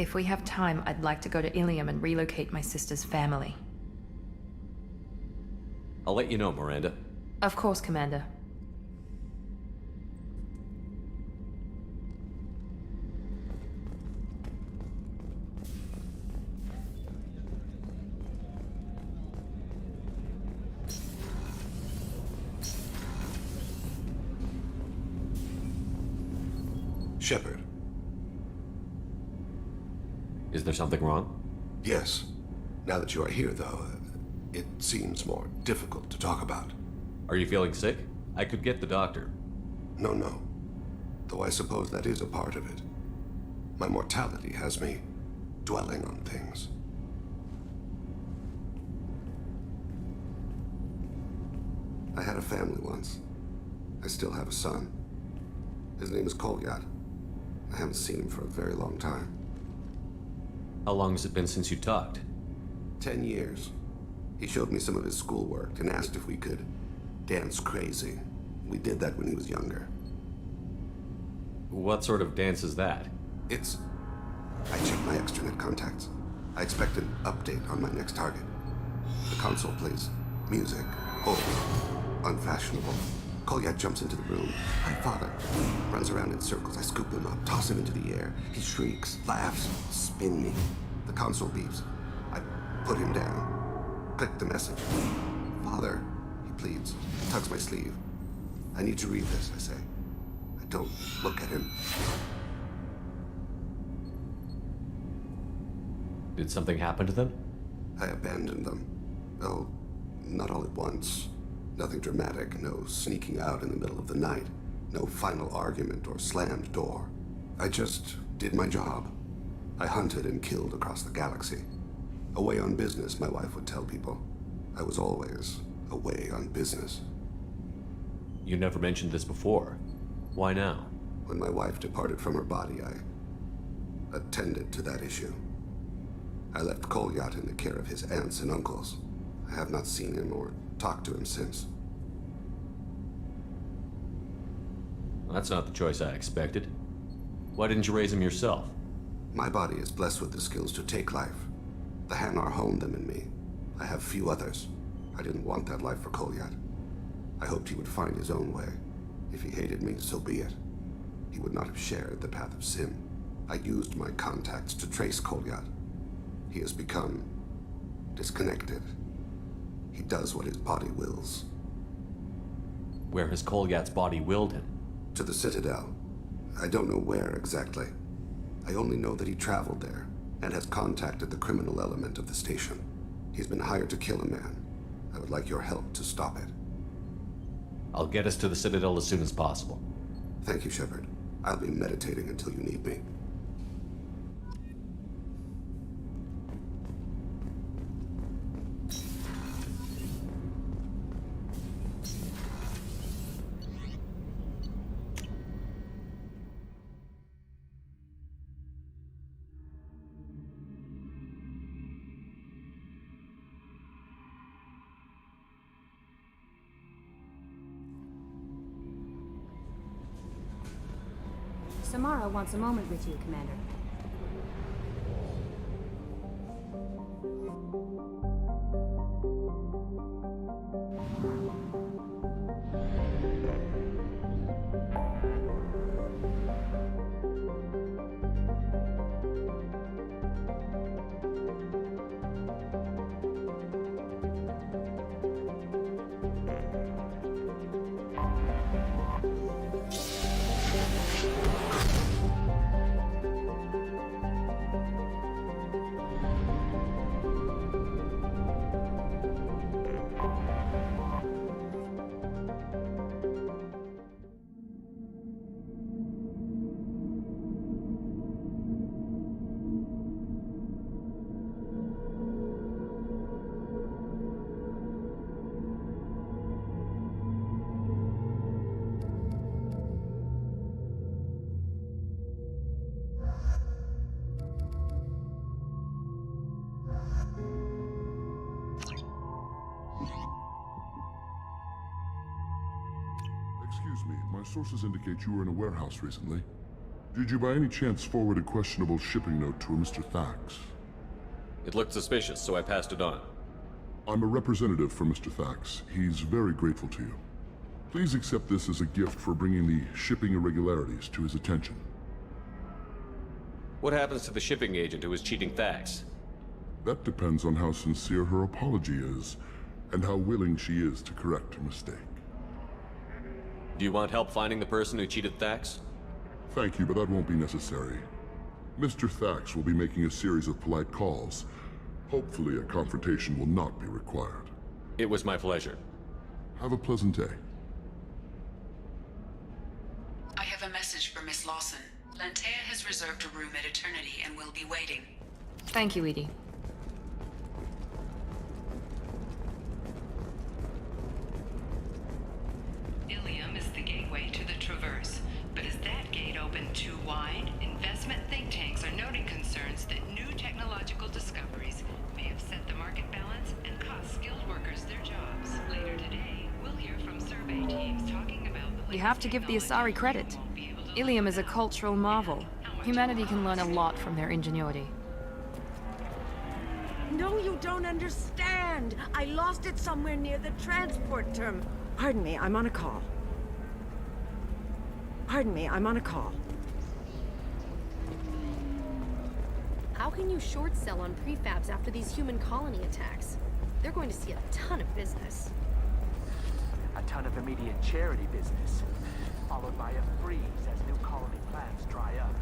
If we have time, I'd like to go to Ilium and relocate my sister's family. I'll let you know, Miranda. Of course, Commander. Shepard. Is there something wrong? Yes. Now that you are here, though, it seems more difficult to talk about. Are you feeling sick? I could get the doctor. No. Though I suppose that is a part of it. My mortality has me dwelling on things. I had a family once. I still have a son. His name is Kolyat. I haven't seen him for a very long time. How long has it been since you talked? 10 years. He showed me some of his schoolwork and asked if we could dance crazy. We did that when he was younger. What sort of dance is that? It's... I checked my extranet contacts. I expect an update on my next target. The console plays music, old, unfashionable. Kolyat jumps into the room. My father runs around in circles. I scoop him up, toss him into the air. He shrieks, laughs, spin me. The console beeps. I put him down. Click the message. Father, he pleads, tugs my sleeve. I need to read this, I say. I don't look at him. Did something happen to them? I abandoned them. Oh, not all at once. Nothing dramatic, no sneaking out in the middle of the night, no final argument or slammed door. I just did my job. I hunted and killed across the galaxy. Away on business, my wife would tell people. I was always away on business. You never mentioned this before. Why now? When my wife departed from her body, I attended to that issue. I left Kolyat in the care of his aunts and uncles. I have not seen him or talked to him since. That's not the choice I expected. Why didn't you raise him yourself? My body is blessed with the skills to take life. The Hanar honed them in me. I have few others. I didn't want that life for Kolyat. I hoped he would find his own way. If he hated me, so be it. He would not have shared the path of sin. I used my contacts to trace Kolyat. He has become disconnected. He does what his body wills. Where has Kolyat's body willed him? To the Citadel. I don't know where exactly. I only know that he traveled there and has contacted the criminal element of the station. He's been hired to kill a man. I would like your help to stop it. I'll get us to the Citadel as soon as possible. Thank you, Shepard. I'll be meditating until you need me. Samara wants a moment with you, Commander. Excuse me, my sources indicate you were in a warehouse recently. Did you by any chance forward a questionable shipping note to a Mr. Thax? It looked suspicious, so I passed it on. I'm a representative for Mr. Thax. He's very grateful to you. Please accept this as a gift for bringing the shipping irregularities to his attention. What happens to the shipping agent who was cheating Thax? That depends on how sincere her apology is, and how willing she is to correct her mistake. Do you want help finding the person who cheated Thax? Thank you, but that won't be necessary. Mr. Thax will be making a series of polite calls. Hopefully a confrontation will not be required. It was my pleasure. Have a pleasant day. I have a message for Miss Lawson. Lantea has reserved a room at Eternity and will be waiting. Thank you, Edie. Ilium is the gateway to the Traverse. But is that gate open too wide? Investment think tanks are noting concerns that new technological discoveries may have set the market balance and cost skilled workers their jobs. Later today, we'll hear from survey teams talking about the You have to give the Asari credit. Ilium is a cultural marvel. Humanity can learn a lot from their ingenuity. No, you don't understand. I lost it somewhere near the transport term. Pardon me, I'm on a call. Pardon me, I'm on a call. How can you short sell on prefabs after these human colony attacks? They're going to see a ton of business. A ton of immediate charity business, followed by a freeze as new colony plans dry up.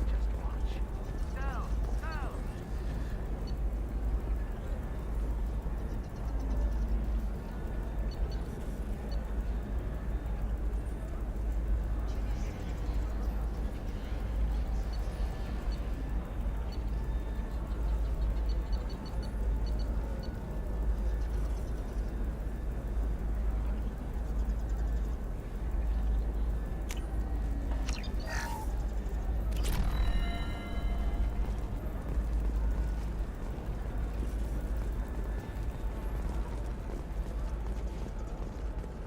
Just watch. Sell! Sell!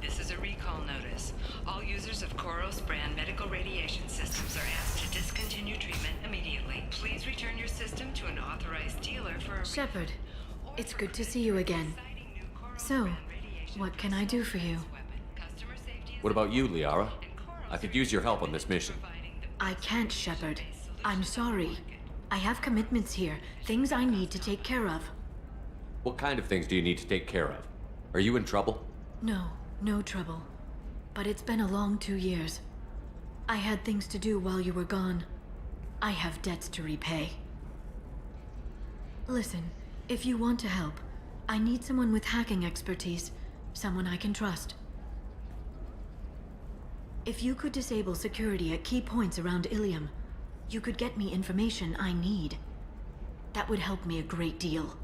This is a recall notice. All users of Koros brand medical radiation systems are asked to discontinue treatment immediately. Please return your system to an authorized dealer for a Shepard, or it's for good to see you again. exciting new Koros So, brand radiation what can I do for you? weapon. Customer safety is What about you, important, Liara? and Koros I could use your help on this mission. providing the I can't, Shepard. I'm sorry. I have commitments here, things I need to take care of. What kind of things do you need to take care of? Are you in trouble? No, no trouble. But it's been a long 2 years. I had things to do while you were gone. I have debts to repay. Listen, if you want to help, I need someone with hacking expertise, someone I can trust. If you could disable security at key points around Ilium, you could get me information I need. That would help me a great deal.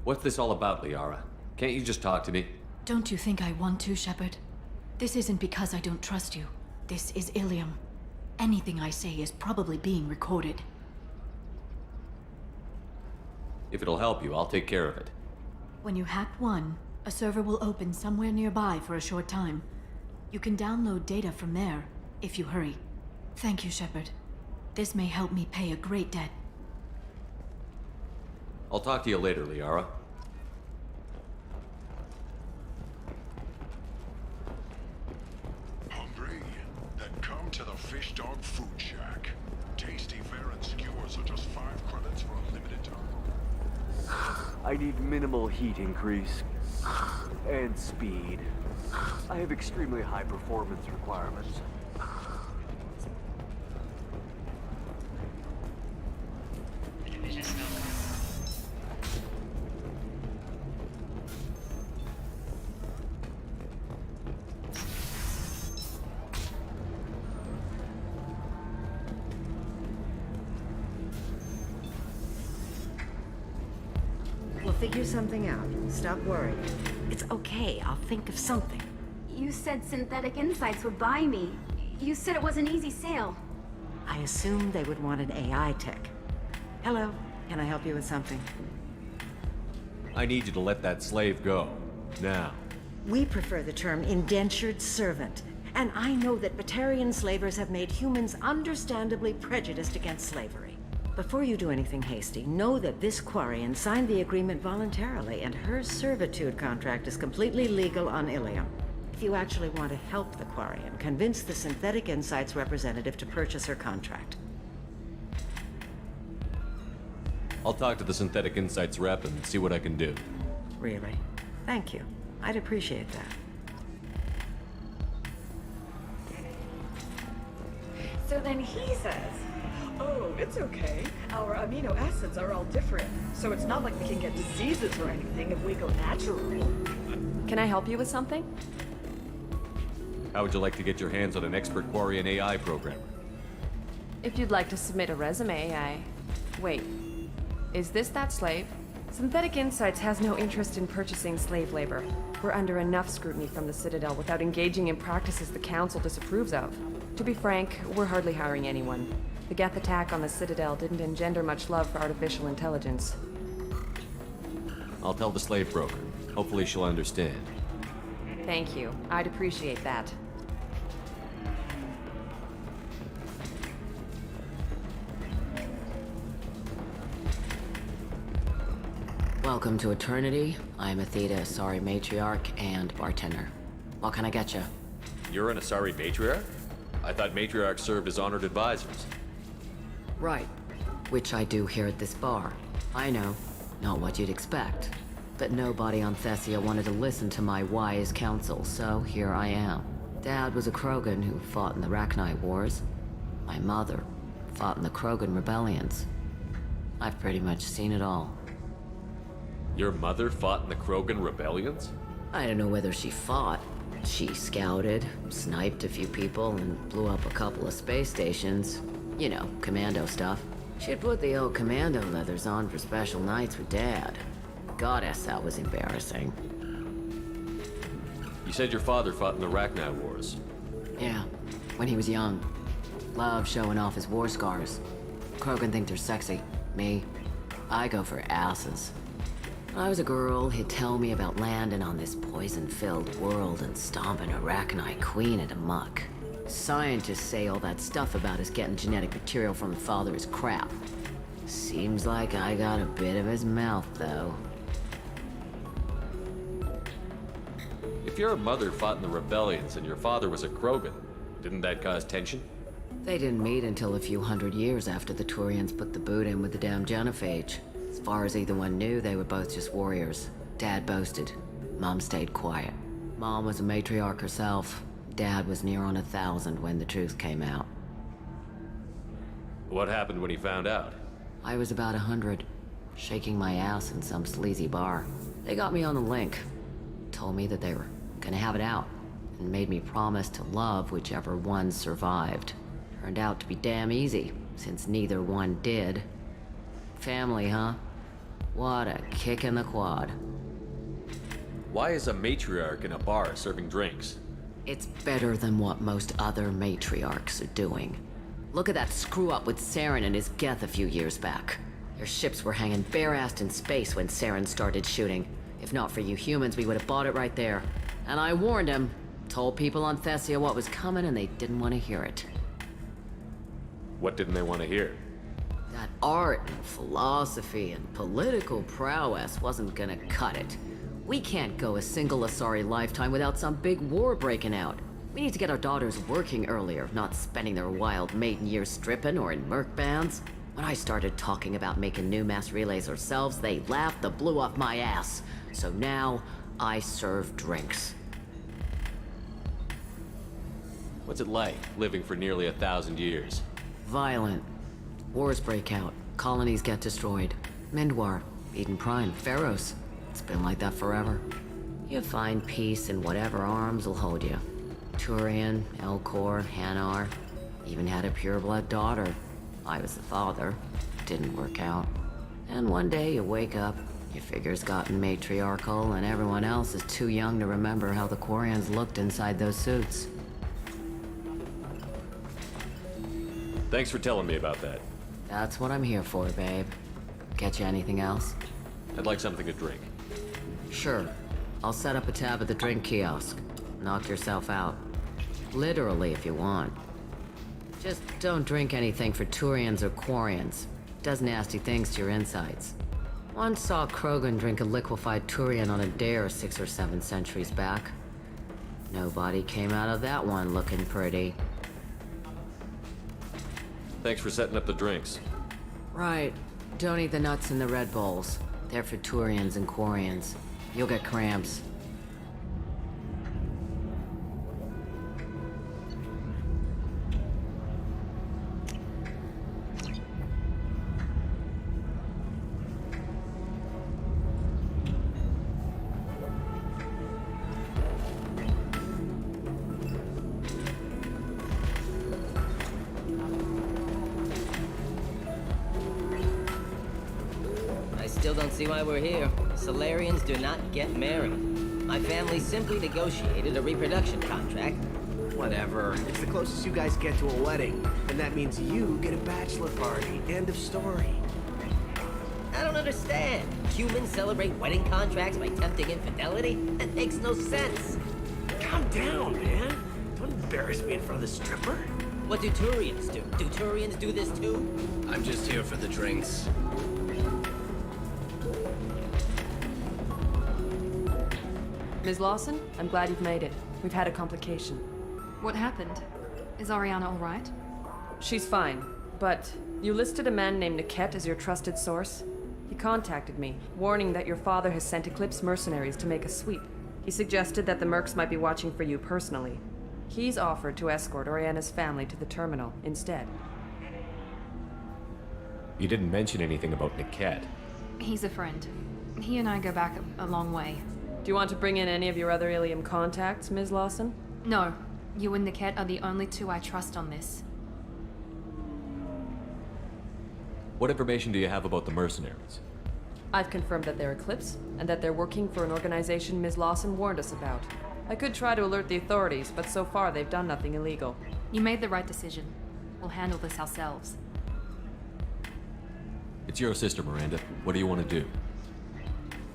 What's this all about, Liara? Can't you just talk to me? Don't you think I want to, Shepard? This isn't because I don't trust you. This is Ilium. Anything I say is probably being recorded. If it'll help you, I'll take care of it. When you hack one, a server will open somewhere nearby for a short time. You can download data from there, if you hurry. Thank you, Shepard. This may help me pay a great debt. I'll talk to you later, Liara. Hungry? Then come to the Fish Dog Food Shack. Tasty fare and skewers are just 5 credits for a limited time. I need minimal heat increase. And speed. I have extremely high performance requirements. division welcome. We'll figure something out. Stop worrying. It's okay. I'll think of something. You said Synthetic Insights would buy me. You said it was an easy sale. I assumed they would want an AI tech. Hello. Can I help you with something? I need you to let that slave go. Now. We prefer the term indentured servant. And I know that Batarian slavers have made humans understandably prejudiced against slavery. Before you do anything hasty, know that this Quarian signed the agreement voluntarily, and her servitude contract is completely legal on Ilium. If you actually want to help the Quarian, convince the Synthetic Insights representative to purchase her contract. I'll talk to the Synthetic Insights rep and see what I can do. Really? Thank you. I'd appreciate that. So then he says, oh, it's okay. Our amino acids are all different, so it's not like we can get diseases or anything if we go naturally. Can I help you with something? How would you like to get your hands on an expert Quarian AI programmer? If you'd like to submit a resume, Wait. Is this that slave? Synthetic Insights has no interest in purchasing slave labor. We're under enough scrutiny from the Citadel without engaging in practices the Council disapproves of. To be frank, we're hardly hiring anyone. The Geth attack on the Citadel didn't engender much love for artificial intelligence. I'll tell the slave broker. Hopefully she'll understand. Thank you. I'd appreciate that. Welcome to Eternity. I'm Athena, Asari matriarch and bartender. What can I get you? You're an Asari matriarch? I thought matriarchs served as honored advisors. Right. Which I do here at this bar. I know. Not what you'd expect. But nobody on Thessia wanted to listen to my wise counsel, so here I am. Dad was a Krogan who fought in the Rachni Wars. My mother fought in the Krogan rebellions. I've pretty much seen it all. Your mother fought in the Krogan rebellions? I don't know whether she fought. She scouted, sniped a few people, and blew up a couple of space stations. You know, commando stuff. She'd put the old commando leathers on for special nights with Dad. Goddess, that was embarrassing. You said your father fought in the Rachni Wars. Yeah, when he was young. Loved showing off his war scars. Krogan think they're sexy. Me, I go for asses. When I was a girl, he'd tell me about landing on this poison-filled world and stomping a Rachni queen at amok. Scientists say all that stuff about us getting genetic material from the father is crap. Seems like I got a bit of his mouth, though. If your mother fought in the rebellions and your father was a Krogan, didn't that cause tension? They didn't meet until a few hundred years after the Turians put the boot in with the damn genophage. As far as either one knew, they were both just warriors. Dad boasted. Mom stayed quiet. Mom was a matriarch herself. Dad was near on 1,000 when the truth came out. What happened when he found out? I was about 100, shaking my ass in some sleazy bar. They got me on the link. Told me that they were gonna have it out, and made me promise to love whichever one survived. Turned out to be damn easy, since neither one did. Family, huh? What a kick in the quad. Why is a matriarch in a bar serving drinks? It's better than what most other matriarchs are doing. Look at that screw-up with Saren and his Geth a few years back. Their ships were hanging bare-assed in space when Saren started shooting. If not for you humans, we would have bought it right there. And I warned him. Told people on Thessia what was coming, and they didn't want to hear it. What didn't they want to hear? That art and philosophy and political prowess wasn't gonna cut it. We can't go a single Asari lifetime without some big war breaking out. We need to get our daughters working earlier, not spending their wild maiden years stripping or in merc bands. When I started talking about making new mass relays ourselves, they laughed the blue off my ass. So now, I serve drinks. What's it like, living for nearly 1,000 years? Violent. Wars break out. Colonies get destroyed. Mindwar, Eden Prime, Pharaohs. It's been like that forever. You find peace in whatever arms will hold you. Turian, Elcor, Hanar. Even had a pureblood daughter. I was the father. Didn't work out. And one day you wake up, your figure's gotten matriarchal, and everyone else is too young to remember how the Quarians looked inside those suits. Thanks for telling me about that. That's what I'm here for, babe. Get you anything else? I'd like something to drink. Sure. I'll set up a tab at the drink kiosk. Knock yourself out. Literally, if you want. Just don't drink anything for Turians or Quarians. Does nasty things to your insides. Once saw Krogan drink a liquefied Turian on a dare 6 or 7 centuries back. Nobody came out of that one looking pretty. Thanks for setting up the drinks. Right. Don't eat the nuts in the Red Bowls. They're for Turians and Quarians. You'll get cramps. Still don't see why we're here. Solarians do not get married. My family simply negotiated a reproduction contract. Whatever. It's the closest you guys get to a wedding. And that means you get a bachelor party. End of story. I don't understand. Humans celebrate wedding contracts by tempting infidelity? That makes no sense. Calm down, man. Don't embarrass me in front of the stripper. What do Turians do? Do Turians do this too? I'm just here for the drinks. Ms. Lawson, I'm glad you've made it. We've had a complication. What happened? Is Ariana all right? She's fine, but you listed a man named Niket as your trusted source. He contacted me, warning that your father has sent Eclipse mercenaries to make a sweep. He suggested that the Mercs might be watching for you personally. He's offered to escort Oriana's family to the terminal instead. You didn't mention anything about Niket. He's a friend. He and I go back a long way. Do you want to bring in any of your other Ilium contacts, Ms. Lawson? No. You and Niket are the only two I trust on this. What information do you have about the mercenaries? I've confirmed that they're Eclipse, and that they're working for an organization Ms. Lawson warned us about. I could try to alert the authorities, but so far they've done nothing illegal. You made the right decision. We'll handle this ourselves. It's your sister, Miranda. What do you want to do?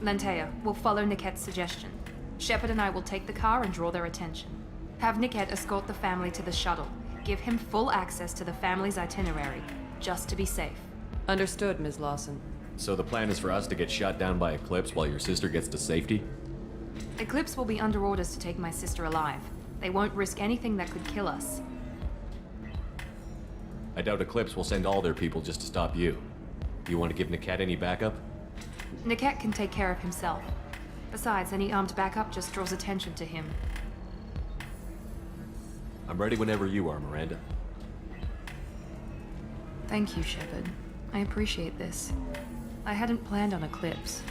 Lantea, we'll follow Niket's suggestion. Shepard and I will take the car and draw their attention. Have Niket escort the family to the shuttle. Give him full access to the family's itinerary, just to be safe. Understood, Ms. Lawson. So the plan is for us to get shot down by Eclipse while your sister gets to safety? Eclipse will be under orders to take my sister alive. They won't risk anything that could kill us. I doubt Eclipse will send all their people just to stop you. You want to give Niket any backup? Niket can take care of himself. Besides, any armed backup just draws attention to him. I'm ready whenever you are, Miranda. Thank you, Shepard. I appreciate this. I hadn't planned on Eclipse,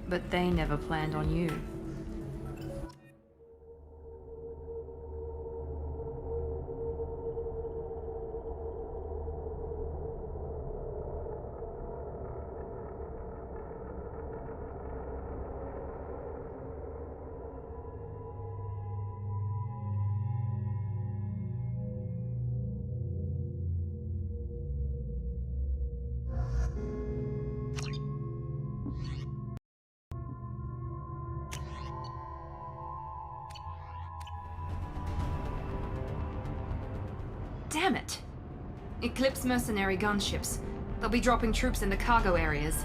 but they never planned on you. Damn it! Eclipse mercenary gunships. They'll be dropping troops in the cargo areas.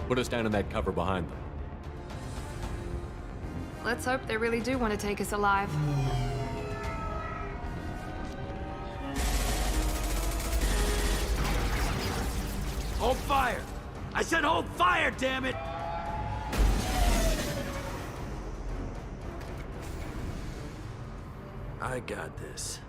Put us down in that cover behind them. Let's hope they really do want to take us alive. Hold fire! I said hold fire, damn it! I got this.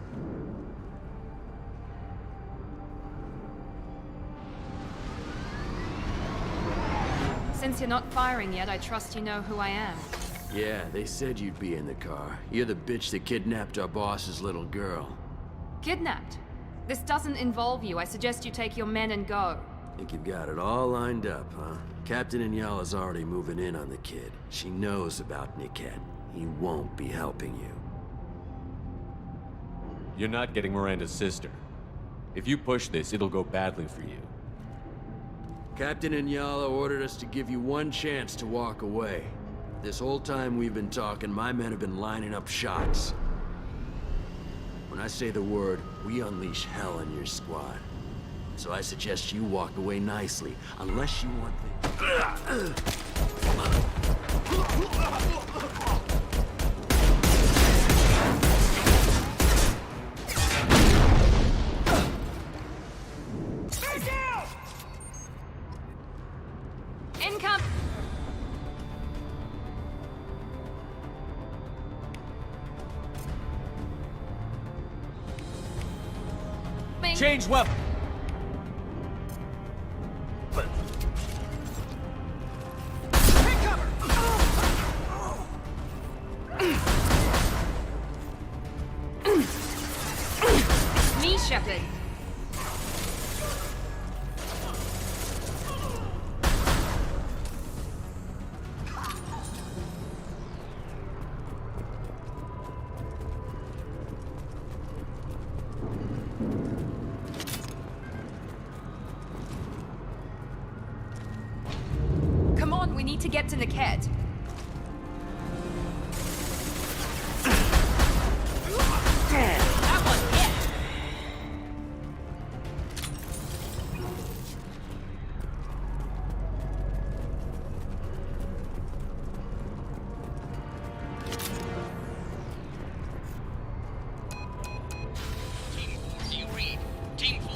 Since you're not firing yet, I trust you know who I am. Yeah, they said you'd be in the car. You're the bitch that kidnapped our boss's little girl. Kidnapped? This doesn't involve you. I suggest you take your men and go. Think you've got it all lined up, huh? Captain Inyala's already moving in on the kid. She knows about Niket. He won't be helping you. You're not getting Miranda's sister. If you push this, it'll go badly for you. Captain Inyala ordered us to give you one chance to walk away. This whole time we've been talking, my men have been lining up shots. When I say the word, we unleash hell in your squad. So I suggest you walk away nicely, unless you want things. Income! Change weapon! Me, Shepard. Come on, we need to get to Niket. That one hit. Team 4, do you read? Team 4.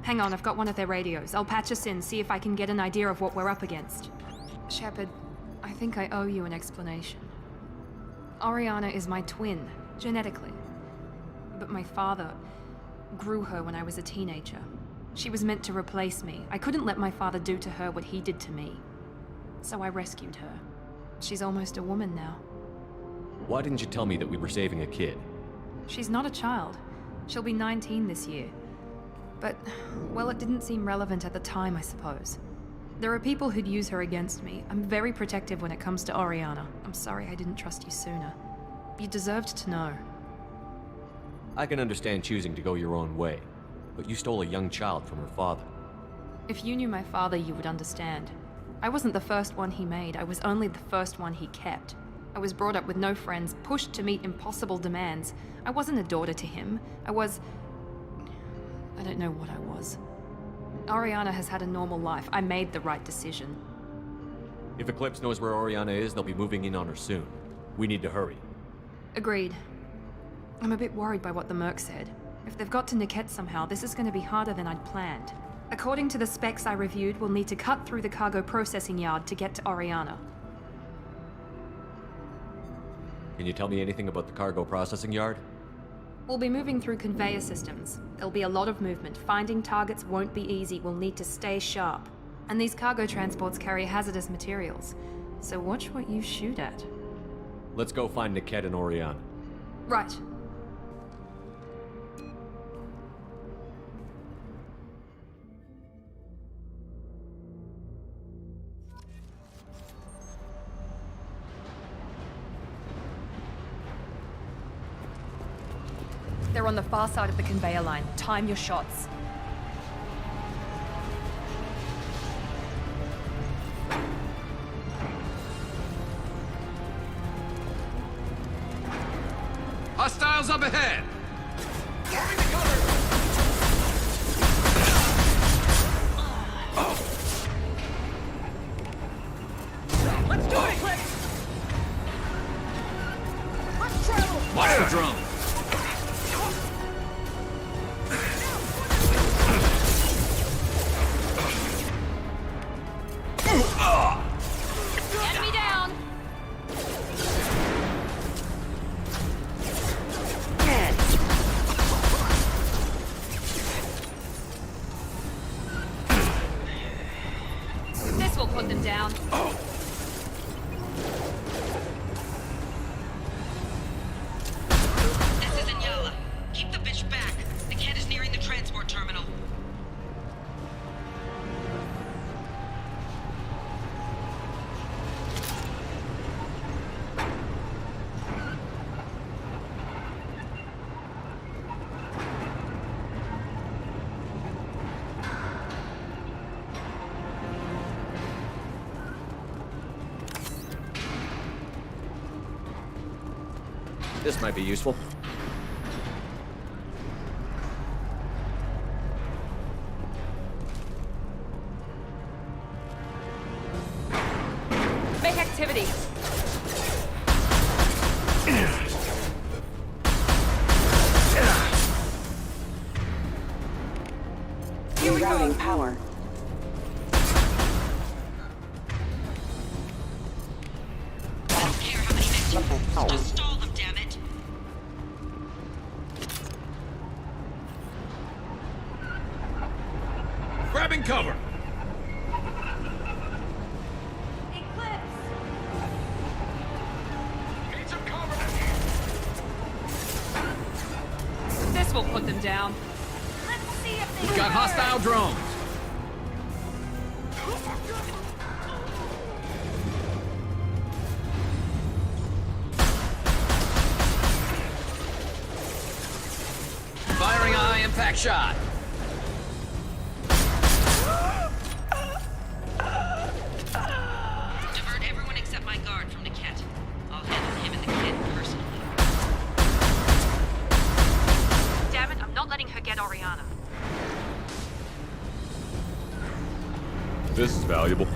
Hang on, I've got one of their radios. I'll patch us in, see if I can get an idea of what we're up against. Shepard, I think I owe you an explanation. Oriana is my twin, genetically. But my father grew her when I was a teenager. She was meant to replace me. I couldn't let my father do to her what he did to me. So I rescued her. She's almost a woman now. Why didn't you tell me that we were saving a kid? She's not a child. She'll be 19 this year. But, well, it didn't seem relevant at the time, I suppose. There are people who'd use her against me. I'm very protective when it comes to Oriana. I'm sorry I didn't trust you sooner. You deserved to know. I can understand choosing to go your own way, but you stole a young child from her father. If you knew my father, you would understand. I wasn't the first one he made. I was only the first one he kept. I was brought up with no friends, pushed to meet impossible demands. I wasn't a daughter to him. I don't know what I was. Oriana has had a normal life. I made the right decision. If Eclipse knows where Oriana is, they'll be moving in on her soon. We need to hurry. Agreed. I'm a bit worried by what the Merc said. If they've got to Niket somehow, this is going to be harder than I'd planned. According to the specs I reviewed, we'll need to cut through the cargo processing yard to get to Oriana. Can you tell me anything about the cargo processing yard? We'll be moving through conveyor systems. There'll be a lot of movement. Finding targets won't be easy. We'll need to stay sharp. And these cargo transports carry hazardous materials. So watch what you shoot at. Let's go find Niket and Oriana. Right. They're on the far side of the conveyor line. Time your shots. Hostiles up ahead! Let's do it, quick! Let's travel! Watch the drum! Enemy down! This will put them down. This might be useful. Make activity. Rerouting power. I don't care how many mechs you use. Just stall them, damn it. Grabbing cover! This will put them down. Let's see if they We've got hostile drones! Firing a high-impact shot! Divert everyone except my guard from Niket. I'll handle him and the kid personally. Damn it, I'm not letting her get Oriana. This is valuable.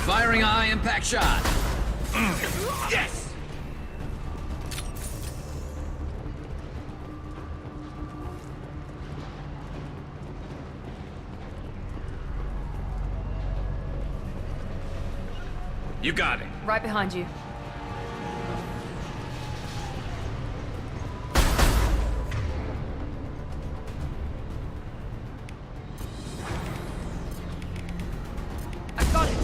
Firing a high-impact shot! Yes! You got it. Right behind you. I got it.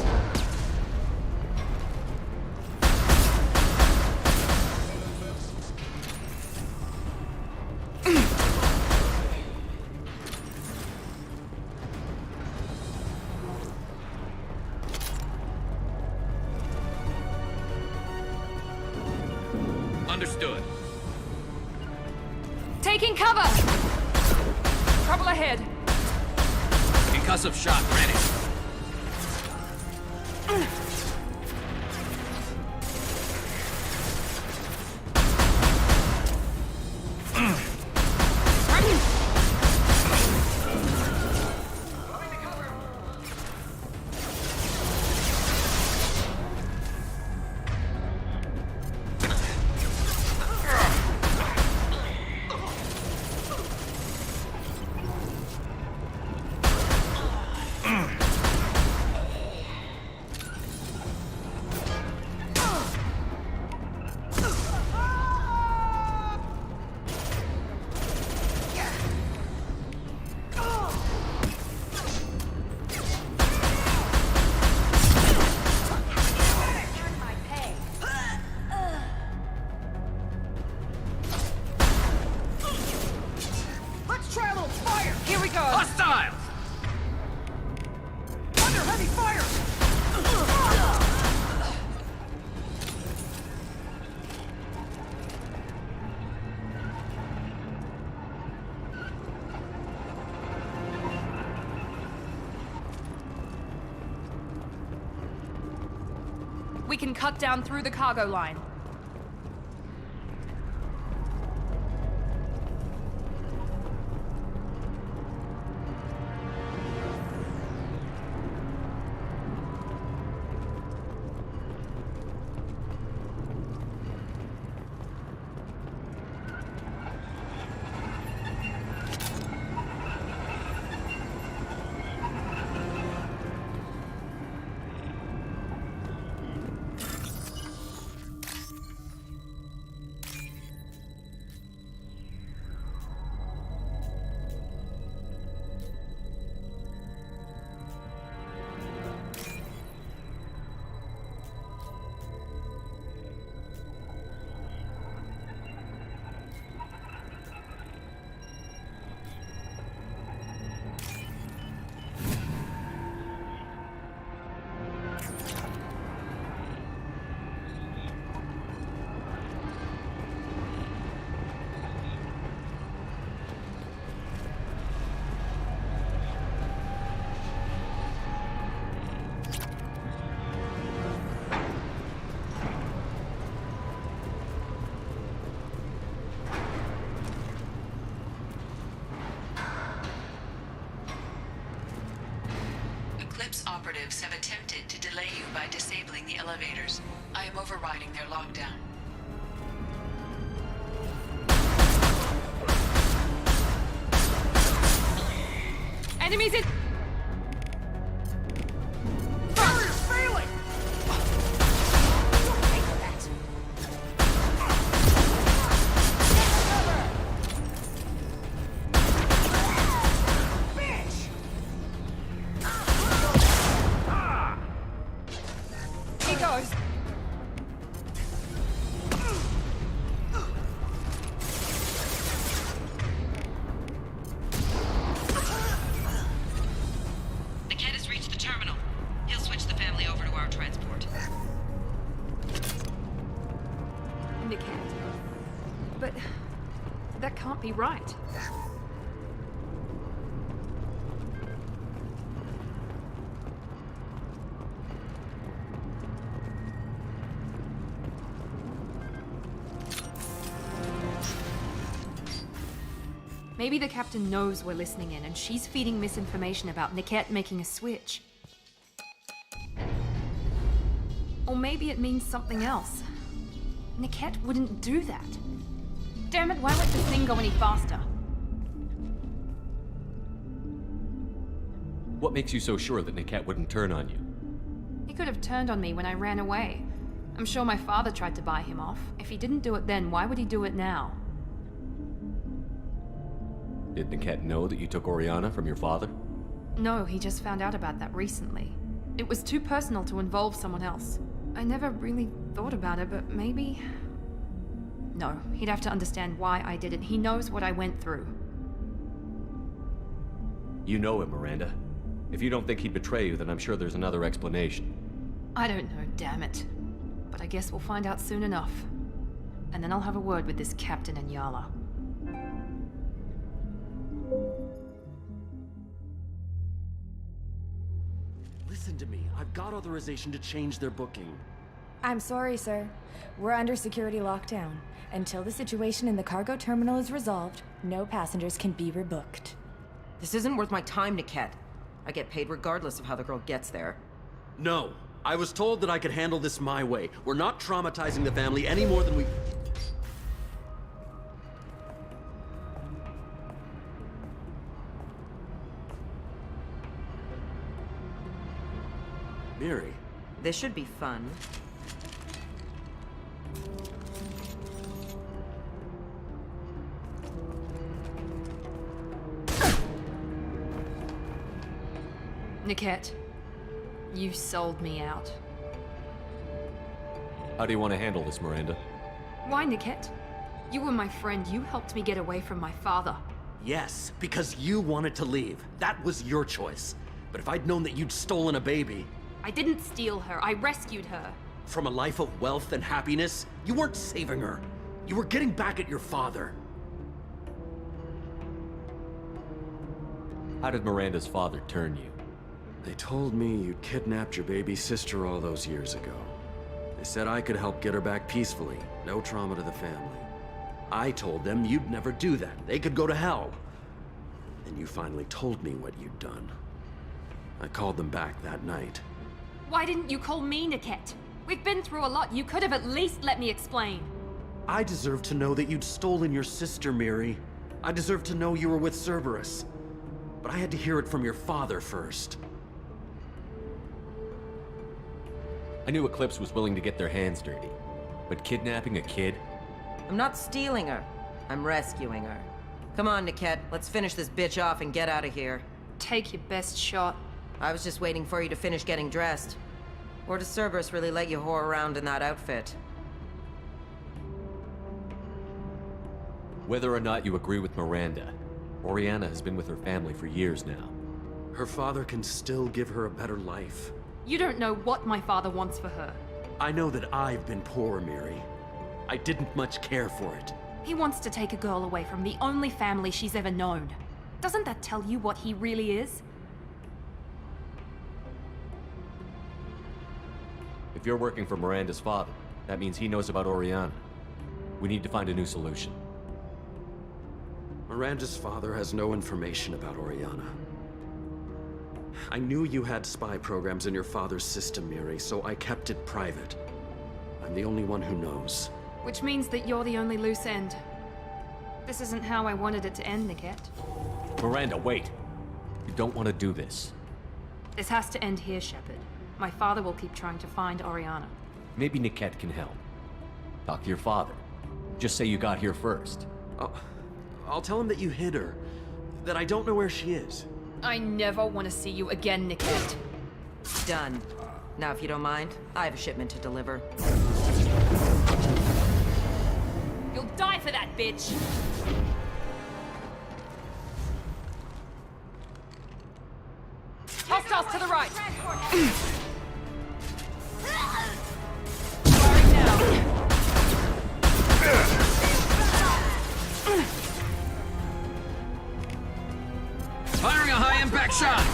Understood. Taking cover! Trouble ahead. Concussive shot ready. Hostiles! Under heavy fire! We can cut down through the cargo line. Eclipse operatives have attempted to delay you by disabling the elevators. I am overriding their lockdown. Enemies in... Barrier's failing! He goes. Niket has reached the terminal. He'll switch the family over to our transport. Niket. But... that can't be right. Maybe the captain knows we're listening in and she's feeding misinformation about Niket making a switch. Or maybe it means something else. Niket wouldn't do that. Damn it, why won't this thing go any faster? What makes you so sure that Niket wouldn't turn on you? He could have turned on me when I ran away. I'm sure my father tried to buy him off. If he didn't do it then, why would he do it now? Did Niket know that you took Oriana from your father? No, he just found out about that recently. It was too personal to involve someone else. I never really thought about it, but maybe... No, he'd have to understand why I did it. He knows what I went through. You know him, Miranda. If you don't think he'd betray you, then I'm sure there's another explanation. I don't know, damn it. But I guess we'll find out soon enough. And then I'll have a word with this captain and Yala. Listen to me. I've got authorization to change their booking. I'm sorry, sir. We're under security lockdown. Until the situation in the cargo terminal is resolved, no passengers can be rebooked. This isn't worth my time, Niket. I get paid regardless of how the girl gets there. No. I was told that I could handle this my way. We're not traumatizing the family any more than we... Miri. This should be fun. Niket, you sold me out. How do you want to handle this, Miranda? Why, Niket? You were my friend. You helped me get away from my father. Yes, because you wanted to leave. That was your choice. But if I'd known that you'd stolen a baby... I didn't steal her. I rescued her. From a life of wealth and happiness, you weren't saving her. You were getting back at your father. How did Miranda's father turn you? They told me you'd kidnapped your baby sister all those years ago. They said I could help get her back peacefully. No trauma to the family. I told them you'd never do that. They could go to hell. And you finally told me what you'd done. I called them back that night. Why didn't you call me, Niket? We've been through a lot. You could have at least let me explain. I deserve to know that you'd stolen your sister, Miri. I deserve to know you were with Cerberus. But I had to hear it from your father first. I knew Eclipse was willing to get their hands dirty. But kidnapping a kid? I'm not stealing her. I'm rescuing her. Come on, Niket. Let's finish this bitch off and get out of here. Take your best shot. I was just waiting for you to finish getting dressed. Or does Cerberus really let you whore around in that outfit? Whether or not you agree with Miranda, Oriana has been with her family for years now. Her father can still give her a better life. You don't know what my father wants for her. I know that I've been poor, Miri. I didn't much care for it. He wants to take a girl away from the only family she's ever known. Doesn't that tell you what he really is? If you're working for Miranda's father, that means he knows about Oriana. We need to find a new solution. Miranda's father has no information about Oriana. I knew you had spy programs in your father's system, Miri, so I kept it private. I'm the only one who knows. Which means that you're the only loose end. This isn't how I wanted it to end, Niket. Miranda, wait. You don't want to do this. This has to end here, Shepard. My father will keep trying to find Oriana. Maybe Niket can help. Talk to your father. Just say you got here first. I'll tell him that you hid her. That I don't know where she is. I never want to see you again, Niket. Done. Now, if you don't mind, I have a shipment to deliver. You'll die for that, bitch! Hostiles to the right! Firing now! Firing a high-impact shot!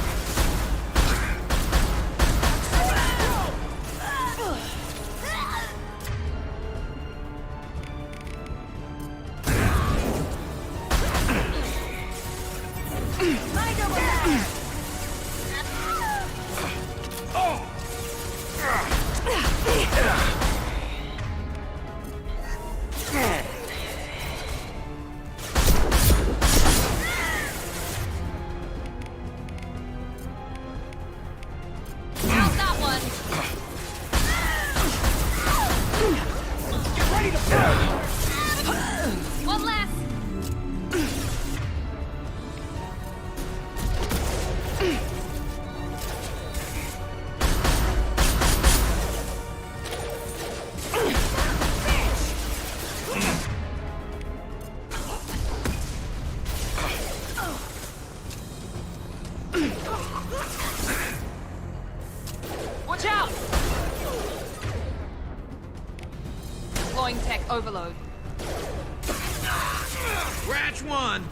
One last! Watch out! Deploying tech overload. Scratch one!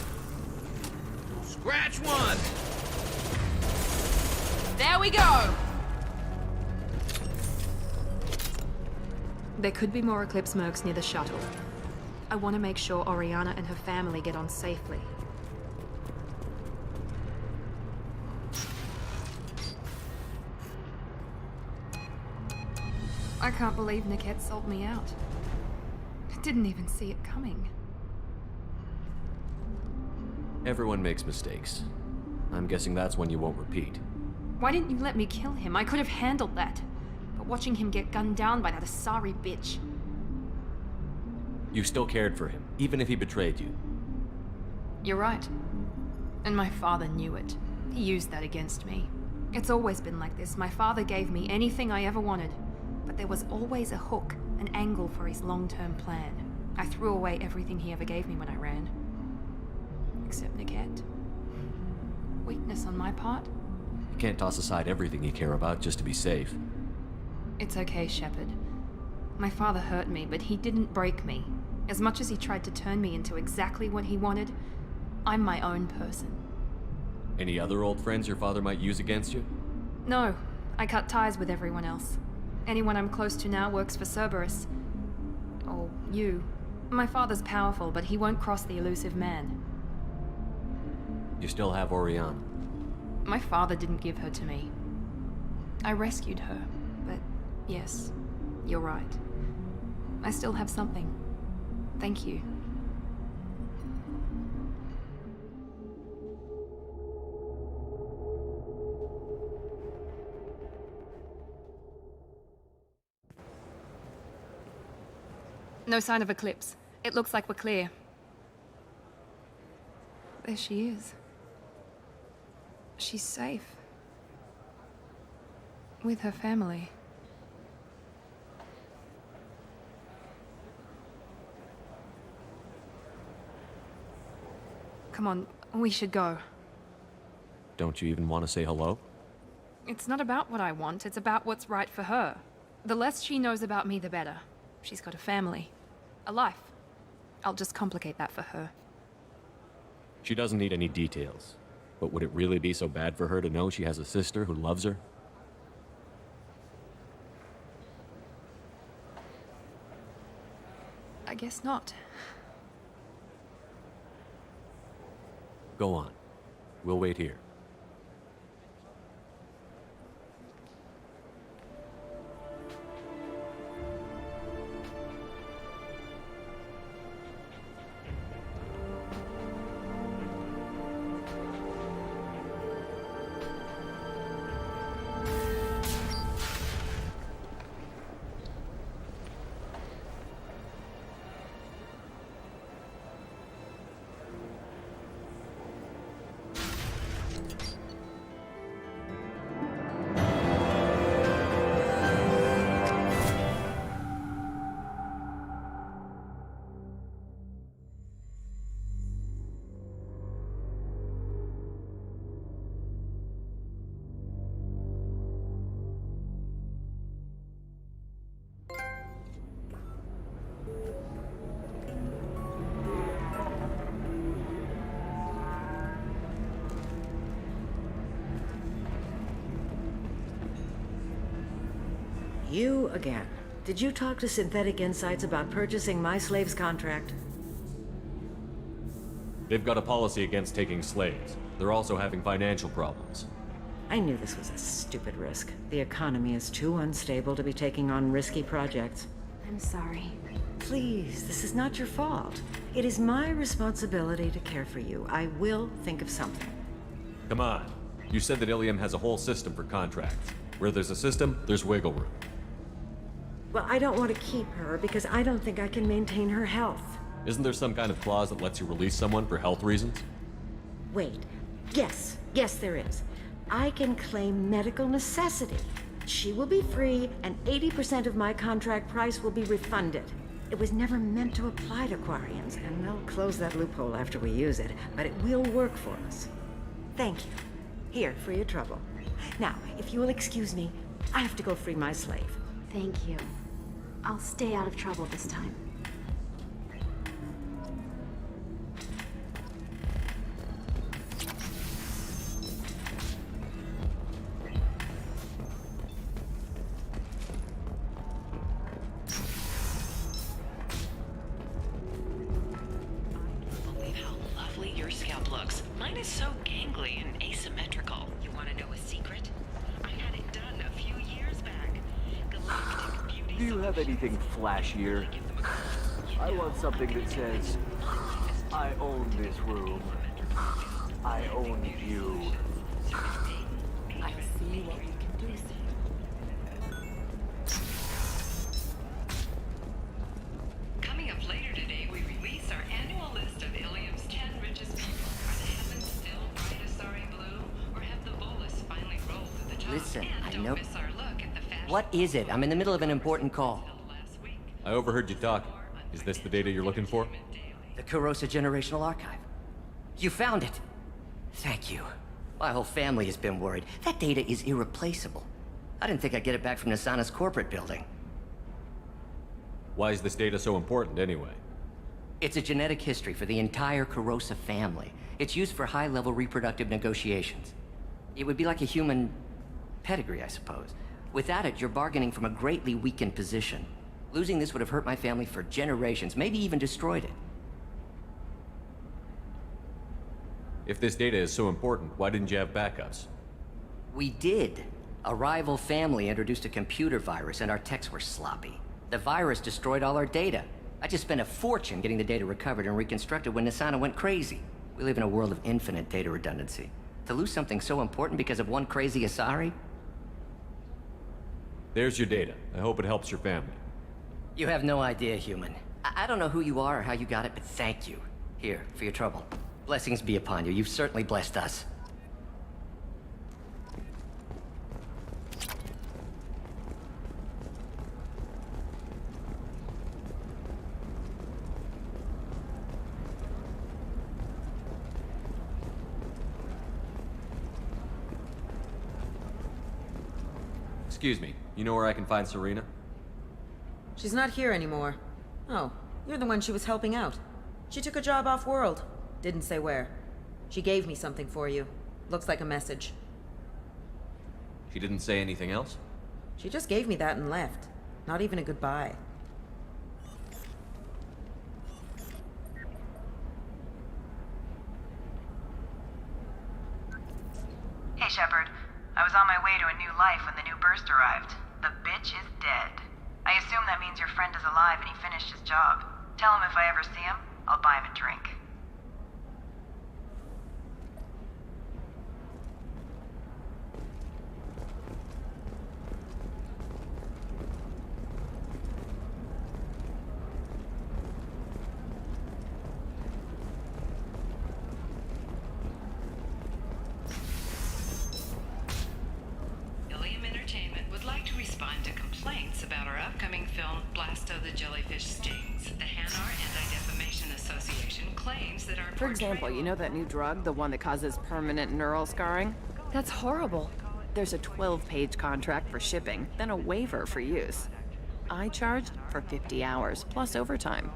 Scratch one! There we go! There could be more Eclipse mercs near the shuttle. I want to make sure Oriana and her family get on safely. I can't believe Niket sold me out. I didn't even see it coming. Everyone makes mistakes. I'm guessing that's one you won't repeat. Why didn't you let me kill him? I could have handled that. But watching him get gunned down by that Asari bitch. You still cared for him, even if he betrayed you. You're right. And my father knew it. He used that against me. It's always been like this. My father gave me anything I ever wanted. But there was always a hook, an angle for his long-term plan. I threw away everything he ever gave me when I ran. Except Niket. Weakness on my part? You can't toss aside everything you care about just to be safe. It's okay, Shepard. My father hurt me, but he didn't break me. As much as he tried to turn me into exactly what he wanted, I'm my own person. Any other old friends your father might use against you? No, I cut ties with everyone else. Anyone I'm close to now works for Cerberus. Or you. My father's powerful, but he won't cross the elusive man. You still have Oriana. My father didn't give her to me. I rescued her, but yes, you're right. I still have something. Thank you. No sign of Eclipse. It looks like we're clear. There she is. She's safe. With her family. Come on, we should go. Don't you even want to say hello? It's not about what I want, it's about what's right for her. The less she knows about me, the better. She's got a family. A life. I'll just complicate that for her. She doesn't need any details. But would it really be so bad for her to know she has a sister who loves her? I guess not. Go on. We'll wait here. You again. Did you talk to Synthetic Insights about purchasing my slave's contract? They've got a policy against taking slaves. They're also having financial problems. I knew this was a stupid risk. The economy is too unstable to be taking on risky projects. I'm sorry. Please, this is not your fault. It is my responsibility to care for you. I will think of something. Come on. You said that Ilium has a whole system for contracts. Where there's a system, there's wiggle room. Well, I don't want to keep her because I don't think I can maintain her health. Isn't there some kind of clause that lets you release someone for health reasons? Wait. Yes, there is. I can claim medical necessity. She will be free, and 80% of my contract price will be refunded. It was never meant to apply to Quarians, and they'll close that loophole after we use it, but it will work for us. Thank you. Here, for your trouble. Now, if you will excuse me, I have to go free my slave. Thank you. I'll stay out of trouble this time. Do you have anything flashier? I want something that says, I own this room. I own you. I'll see what we can do. Coming up later today, we release our annual list of Ilium's 10 richest people. Are the heavens still bright Asari blue, or have the bolus finally rolled to the top? Listen, and I don't know. miss our look at the fashion. What is it? I'm in the middle of an important call. I overheard you talking. Is this the data you're looking for? The Kurosa Generational Archive. You found it. Thank you. My whole family has been worried. That data is irreplaceable. I didn't think I'd get it back from Nasana's corporate building. Why is this data so important anyway? It's a genetic history for the entire Kurosa family. It's used for high-level reproductive negotiations. It would be like a human pedigree, I suppose. Without it, you're bargaining from a greatly weakened position. Losing this would have hurt my family for generations, maybe even destroyed it. If this data is so important, why didn't you have backups? We did. A rival family introduced a computer virus and our techs were sloppy. The virus destroyed all our data. I just spent a fortune getting the data recovered and reconstructed when Nasana went crazy. We live in a world of infinite data redundancy. To lose something so important because of one crazy Asari? There's your data. I hope it helps your family. You have no idea, human. I don't know who you are or how you got it, but thank you. Here, for your trouble. Blessings be upon you. You've certainly blessed us. Excuse me, you know where I can find Serena? She's not here anymore. Oh, you're the one she was helping out. She took a job off-world. Didn't say where. She gave me something for you. Looks like a message. She didn't say anything else? She just gave me that and left. Not even a goodbye. Hey, Shepard. I was on my way to a new life when the new burst arrived. The bitch is dead. I assume that means your friend is alive and he finished his job. Tell him if I ever see him, I'll buy him a drink. About our upcoming film, Blasto the Jellyfish Stings. The Hanar Anti-Defamation Association claims that our For example, you know that new drug, the one that causes permanent neural scarring? That's horrible. There's a 12-page contract for shipping, then a waiver for use. I charged for 50 hours, plus overtime.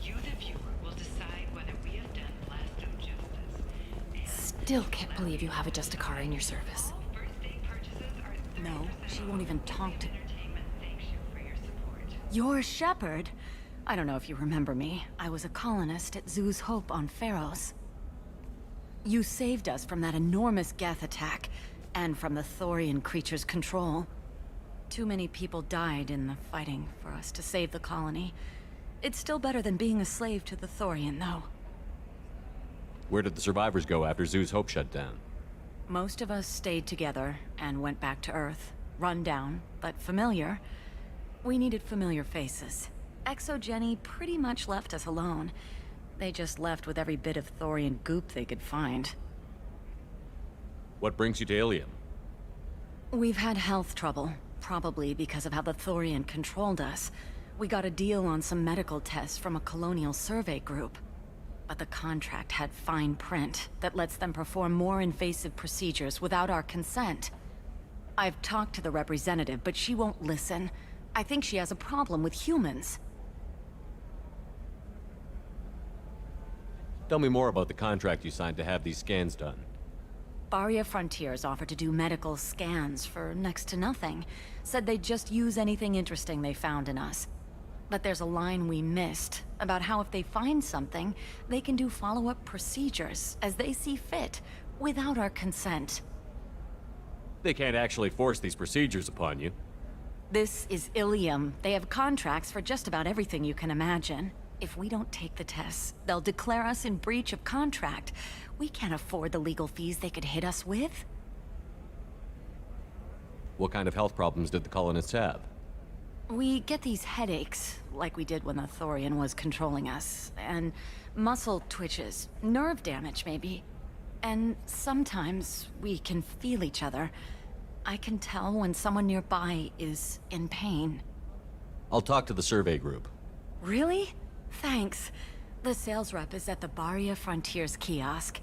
You, the viewer, will decide whether we have done Blasto justice. Still can't believe you have a Justicar in your service. No, she won't even talk to... You're Shepard? I don't know if you remember me. I was a colonist at Zoo's Hope on Pharos. You saved us from that enormous Geth attack, and from the Thorian creature's control. Too many people died in the fighting for us to save the colony. It's still better than being a slave to the Thorian, though. Where did the survivors go after Zoo's Hope shut down? Most of us stayed together and went back to Earth. Run down, but familiar. We needed familiar faces. Exogeny pretty much left us alone. They just left with every bit of Thorian goop they could find. What brings you to Ilium? We've had health trouble, probably because of how the Thorian controlled us. We got a deal on some medical tests from a colonial survey group. But the contract had fine print that lets them perform more invasive procedures without our consent. I've talked to the representative, but she won't listen. I think she has a problem with humans. Tell me more about the contract you signed to have these scans done. Barria Frontiers offered to do medical scans for next to nothing. Said they'd just use anything interesting they found in us. But there's a line we missed about how if they find something, they can do follow-up procedures as they see fit, without our consent. They can't actually force these procedures upon you. This is Ilium. They have contracts for just about everything you can imagine. If we don't take the tests, they'll declare us in breach of contract. We can't afford the legal fees they could hit us with. What kind of health problems did the colonists have? We get these headaches, like we did when the Thorian was controlling us, and muscle twitches, nerve damage maybe. And sometimes we can feel each other. I can tell when someone nearby is in pain. I'll talk to the survey group. Really? Thanks. The sales rep is at the Barria Frontiers kiosk.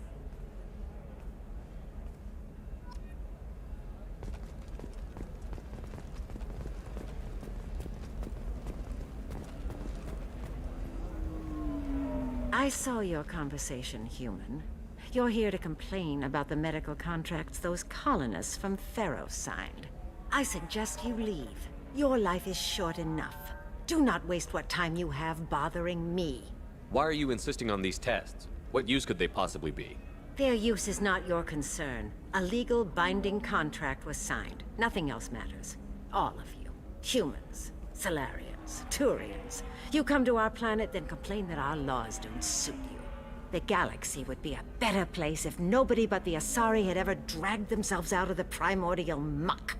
I saw your conversation, human. You're here to complain about the medical contracts those colonists from Pharos signed. I suggest you leave. Your life is short enough. Do not waste what time you have bothering me. Why are you insisting on these tests? What use could they possibly be? Their use is not your concern. A legal binding contract was signed. Nothing else matters. All of you. Humans, Solarians, Turians. You come to our planet, then complain that our laws don't suit you. The galaxy would be a better place if nobody but the Asari had ever dragged themselves out of the primordial muck.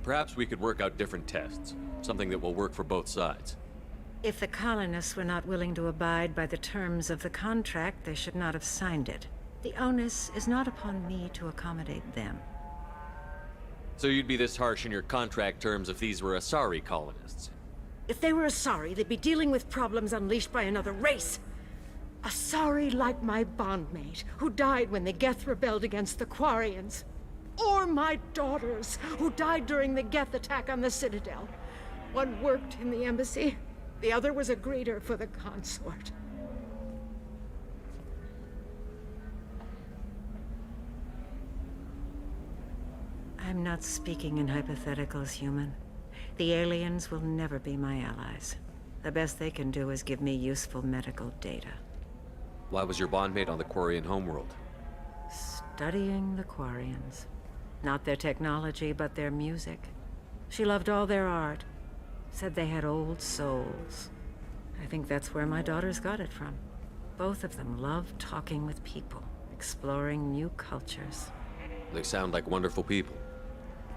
Perhaps we could work out different tests. Something that will work for both sides. If the colonists were not willing to abide by the terms of the contract, they should not have signed it. The onus is not upon me to accommodate them. So you'd be this harsh in your contract terms if these were Asari colonists? If they were Asari, they'd be dealing with problems unleashed by another race. Asari like my bondmate, who died when the Geth rebelled against the Quarians. Or my daughters, who died during the Geth attack on the Citadel. One worked in the embassy, the other was a greeter for the consort. I'm not speaking in hypotheticals, human. The aliens will never be my allies. The best they can do is give me useful medical data. Why was your bondmate on the Quarian homeworld? Studying the Quarians. Not their technology, but their music. She loved all their art. Said they had old souls. I think that's where my daughters got it from. Both of them loved talking with people, exploring new cultures. They sound like wonderful people.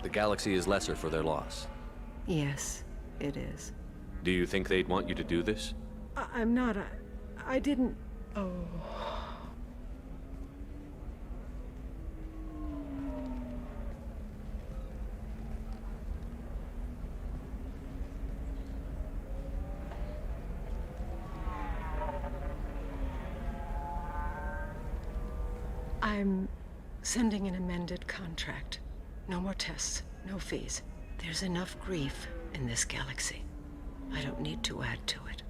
The galaxy is lesser for their loss. Yes, it is. Do you think they'd want you to do this? I'm not. I didn't. Oh. I'm sending an amended contract. No more tests, no fees. There's enough grief in this galaxy. I don't need to add to it.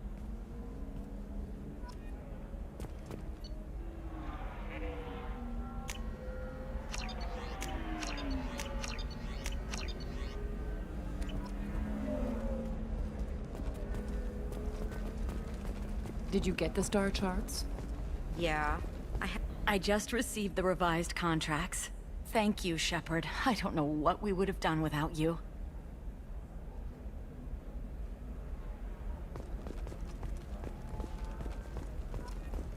Did you get the star charts? Yeah. I just received the revised contracts. Thank you, Shepard. I don't know what we would have done without you.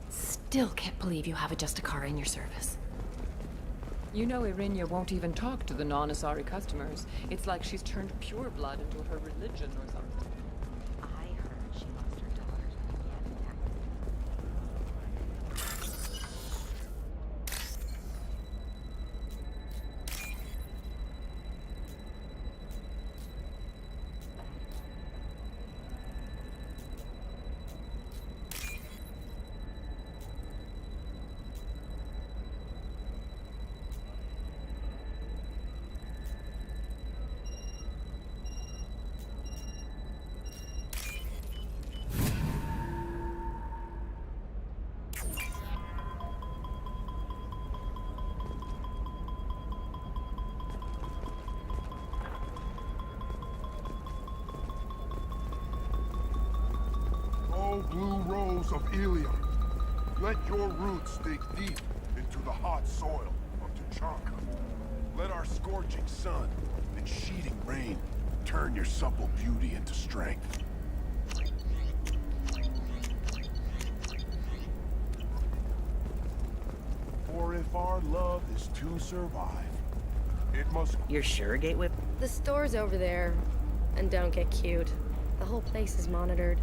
Still can't believe you have a Justicar in your service. You know Irinia won't even talk to the non-Asari customers. It's like she's turned pure blood into her religion or something. I heard she lost her daughter. Oh, blue rose of Ilium, let your roots dig deep into the hot soil of Tuchanka. Let our scorching sun and sheeting rain turn your supple beauty into strength. For if our love is to survive, it must... You're sure, Gateway? The store's over there. And don't get cute. The whole place is monitored.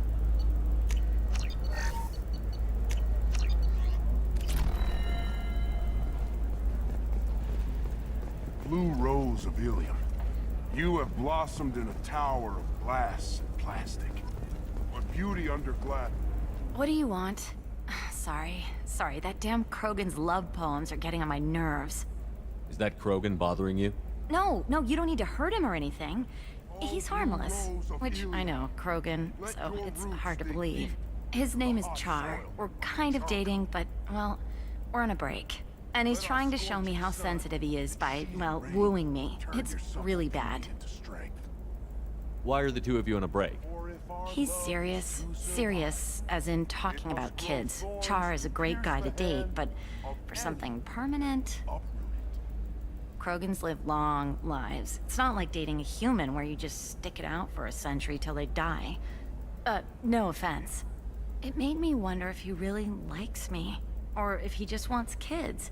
Blue rose of Ilium, you have blossomed in a tower of glass and plastic. But beauty under glass... What do you want? Sorry, that damn Krogan's love poems are getting on my nerves. Is that Krogan bothering you? No, you don't need to hurt him or anything. He's harmless. Which, I know, Krogan, so it's hard to believe. His name is Char. We're kind of dating, but, well, we're on a break. And he's trying to show me how sensitive he is by, well, wooing me. It's really bad. Why are the two of you on a break? He's serious. Serious, as in talking about kids. Char is a great guy to date, but for something permanent... Krogans live long lives. It's not like dating a human where you just stick it out for a century till they die. No offense. It made me wonder if he really likes me. Or if he just wants kids.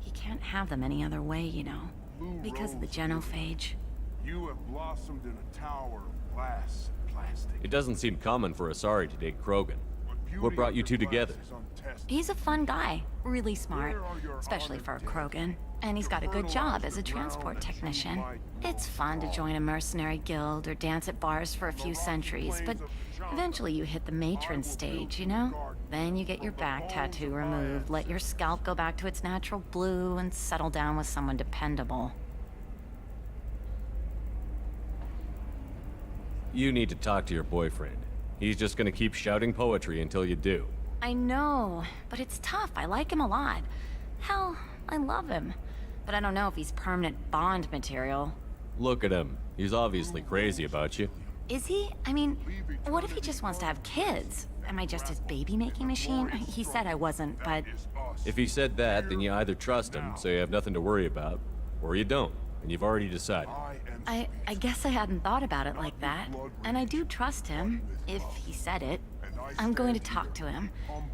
He can't have them any other way, you know. Because of the genophage. You have blossomed in a tower of glass and plastic. It doesn't seem common for Asari to date Krogan. What brought you two together? He's a fun guy. Really smart. Especially for a Krogan. And he's got a good job as a transport technician. It's fun to join a mercenary guild or dance at bars for a few centuries, but eventually you hit the matron stage, you know? Then you get your back tattoo removed, let your scalp go back to its natural blue, and settle down with someone dependable. You need to talk to your boyfriend. He's just gonna keep shouting poetry until you do. I know, but it's tough. I like him a lot. Hell, I love him. But I don't know if he's permanent Bond material. Look at him. He's obviously crazy about you. Is he? I mean, what if he just wants to have kids? Am I just his baby-making machine? He said I wasn't, but... If he said that, then you either trust him, so you have nothing to worry about, or you don't, and you've already decided. I guess I hadn't thought about it like that. And I do trust him, if he said it. I'm going to talk to him.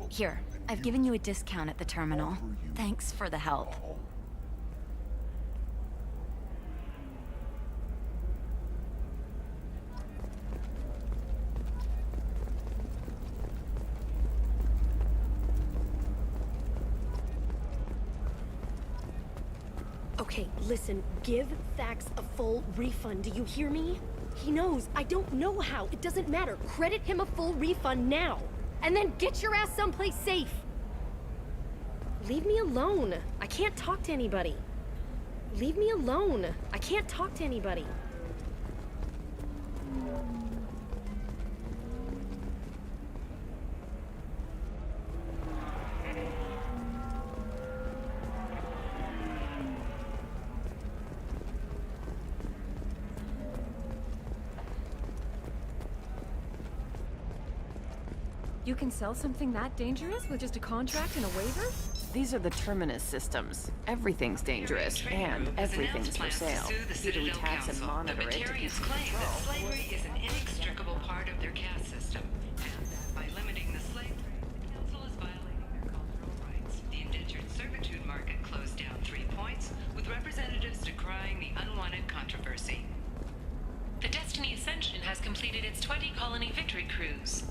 Here, I've given you a discount at the terminal. Thanks for the help. Okay, listen, give Thax a full refund, do you hear me? He knows, I don't know how, it doesn't matter. Credit him a full refund now, and then get your ass someplace safe. Leave me alone, I can't talk to anybody. Leave me alone, I can't talk to anybody. You can sell something that dangerous with just a contract and a waiver? These are the Terminus systems. Everything's dangerous, and everything's for sale. Either we tax and monitor it to keep Batarians in claim control. that slavery is an inextricable part of their caste system, and that by limiting the slave trade, the council is violating their cultural rights. The indentured servitude market closed down 3 points, with representatives decrying the unwanted controversy. The Destiny Ascension has completed its 20-colony victory cruise.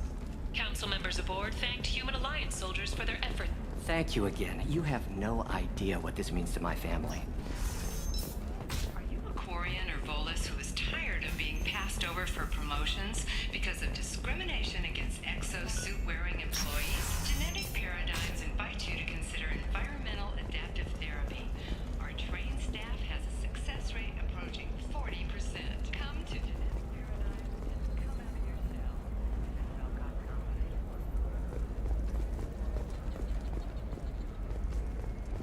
Council members aboard thanked Human Alliance soldiers for their effort. Thank you again. You have no idea what this means to my family. Are you a Quarian or Volus who is tired of being passed over for promotions because of discrimination against exosuit-wearing employees? Genetic paradigms invite you to consider environmental adaptive therapy. Our trained staff has a success rate approaching 40%. Come to Genetic Paradigms and come out of your cell.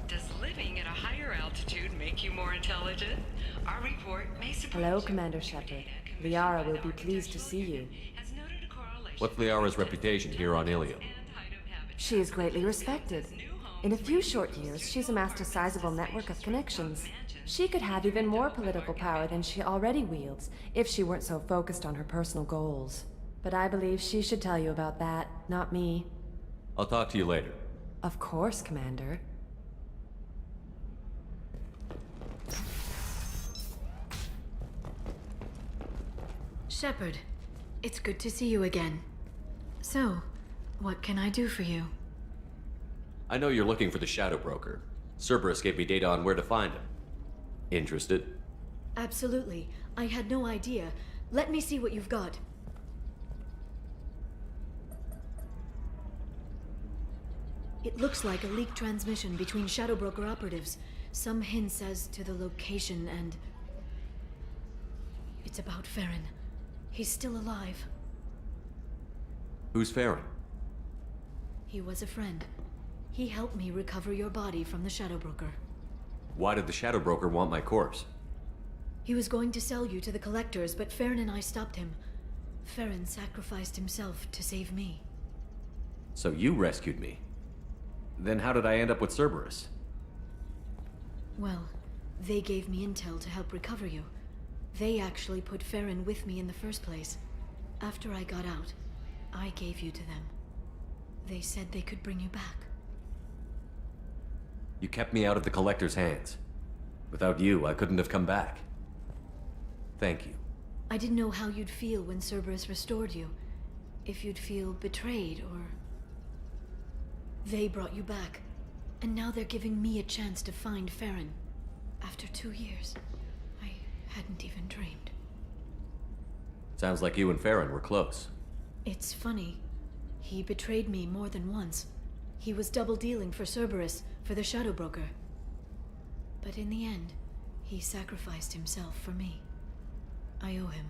Does living at a higher altitude make you more intelligent? Our report may surprise Hello, you. Commander Shepard. Liara will be pleased to see you. What's Liara's reputation here on Ilium? She is greatly respected. In a few short years, she's amassed a sizable network of connections. She could have even more political power than she already wields, if she weren't so focused on her personal goals. But I believe she should tell you about that, not me. I'll talk to you later. Of course, Commander. Shepard, it's good to see you again. So, what can I do for you? I know you're looking for the Shadow Broker. Cerberus gave me data on where to find him. Interested? Absolutely. I had no idea. Let me see what you've got. It looks like a leaked transmission between Shadow Broker operatives. Some hints as to the location and... It's about Farron. He's still alive. Who's Farron? He was a friend. He helped me recover your body from the Shadow Broker. Why did the Shadow Broker want my corpse? He was going to sell you to the collectors, but Farron and I stopped him. Farron sacrificed himself to save me. So you rescued me. Then how did I end up with Cerberus? Well, they gave me intel to help recover you. They actually put Farron with me in the first place. After I got out, I gave you to them. They said they could bring you back. You kept me out of the Collector's hands. Without you, I couldn't have come back. Thank you. I didn't know how you'd feel when Cerberus restored you. If you'd feel betrayed, or... They brought you back, and now they're giving me a chance to find Farron. After 2 years, I hadn't even dreamed. Sounds like you and Farron were close. It's funny. He betrayed me more than once. He was double-dealing for Cerberus, for the Shadow Broker. But in the end, he sacrificed himself for me. I owe him.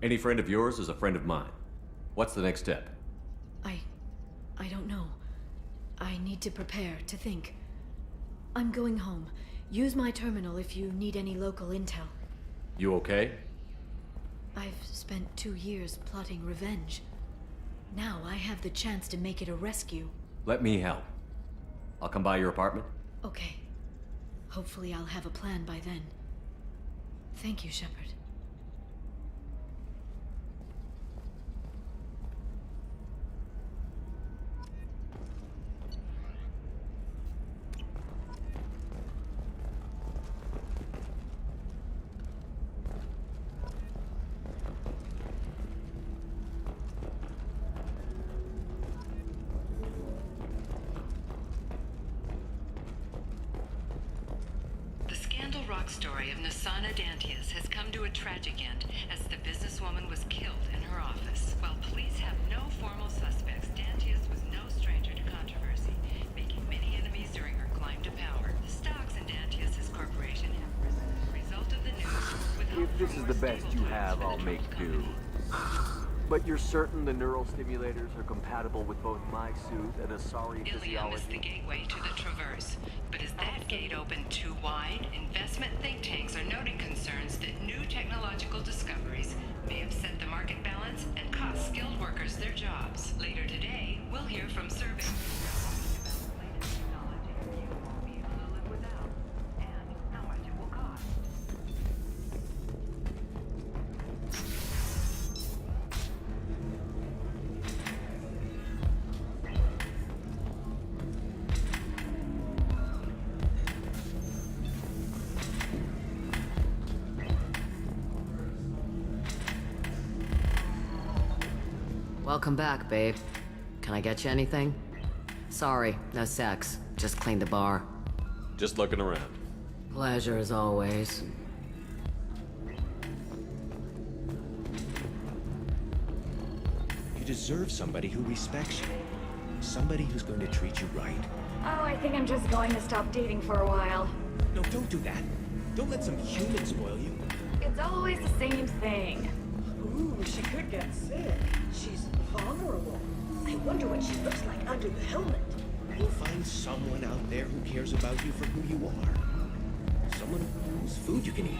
Any friend of yours is a friend of mine. What's the next step? I don't know. I need to prepare, to think. I'm going home. Use my terminal if you need any local intel. You okay? I've spent 2 years plotting revenge. Now I have the chance to make it a rescue. Let me help. I'll come by your apartment. Okay. Hopefully I'll have a plan by then. Thank you, Shepard. Story of Nasana Dantius has come to a tragic end as the businesswoman was killed in her office. While police have no formal suspects, Dantius was no stranger to controversy, making many enemies during her climb to power. The stocks in Dantius's corporation have risen as a result of the news. With help If this from is the more best stable you have, times I'll and make control do. But you're certain the neural stimulators are compatible with both my suit and Asari Ilium is the physiology? gateway to the Traverse, but is that gate open too wide? Invest investment think tanks are noting concerns that new technological discoveries may upset the market balance and cost skilled workers their jobs. Later today, we'll hear from survey. Welcome back, babe. Can I get you anything? Sorry, no sex. Just cleaned the bar. Just looking around. Pleasure as always. You deserve somebody who respects you. Somebody who's going to treat you right. Oh, I think I'm just going to stop dating for a while. No, don't do that. Don't let some human spoil you. It's always the same thing. Ooh, she could get sick. She's vulnerable. I wonder what she looks like under the helmet. You'll find someone out there who cares about you for who you are. Someone whose food you can eat.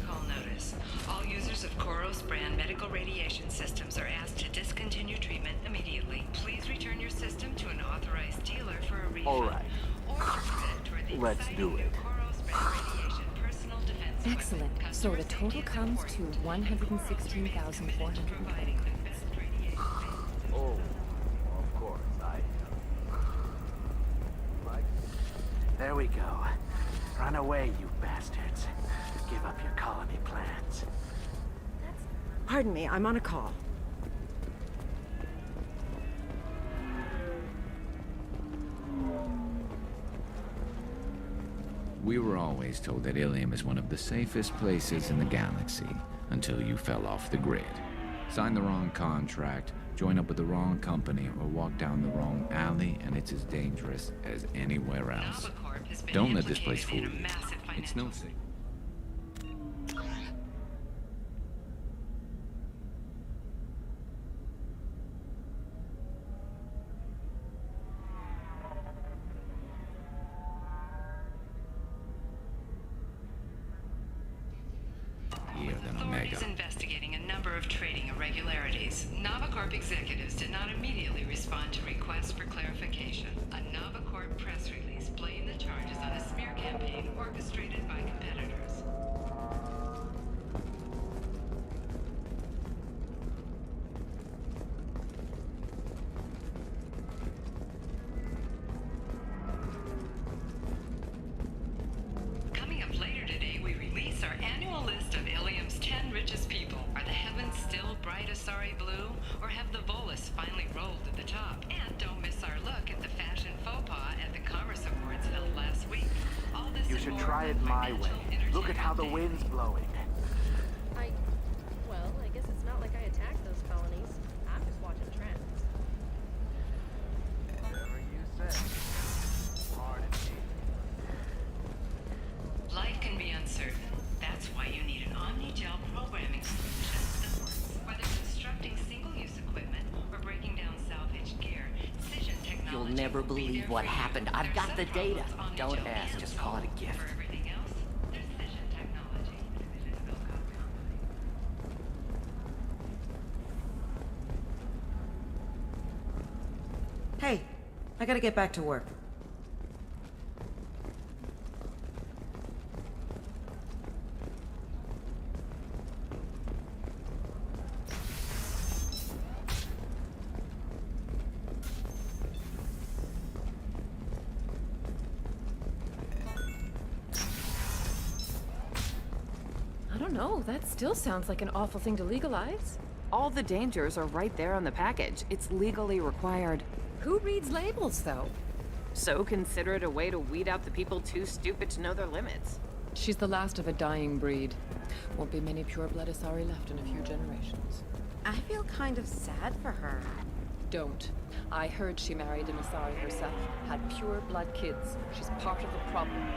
Recall notice. All users of Koros brand medical radiation systems are asked to discontinue treatment immediately. Please return your system to an authorized dealer for a refund. All right. Or for credit toward the Let's exciting do new it. Koros brand radiation personal defense Excellent. equipment. So the Customers total may comes get to the 116,420. providing the best radiation. Oh, of course, Mike? There we go. Run away, you bastards. Give up your colony plans. Pardon me, I'm on a call. We were always told that Ilium is one of the safest places in the galaxy until you fell off the grid. Sign the wrong contract, join up with the wrong company, or walk down the wrong alley, and it's as dangerous as anywhere else. Don't let this place fool you. It's no secret. Authorities investigating a number of trading irregularities. Navacorp executives did not immediately respond to requests for clarification. A Navacorp press release blamed the charges on a smear campaign orchestrated by competitors. Coming up later today, we release our annual list of Ilium's 10 richest people. Are the heavens still bright Asari blue, or have the Volus finally rolled to the top? And don't miss our look at the fashion faux pas at the Commerce Awards held last week. All this You and should more try it on my way. financial Look at how the wind's blowing. Well, I guess it's not like I attacked those colonies. I'm just watching trends. Whatever you say. Pardon me. Life can be uncertain. That's why you need an omni-gel programming solution that works. Whether constructing single-use equipment or breaking down salvaged gear, Cision technology. You'll never believe what happened. I've got the data. Don't ask, just call it a gift. For everything else, there's Cision technology. Hey, I gotta get back to work. I don't know, that still sounds like an awful thing to legalize. All the dangers are right there on the package. It's legally required. Who reads labels, though? So consider it a way to weed out the people too stupid to know their limits. She's the last of a dying breed. Won't be many pure-blood Asari left in a few generations. I feel kind of sad for her. Don't. I heard she married an Asari herself, had pure-blood kids. She's part of the problem.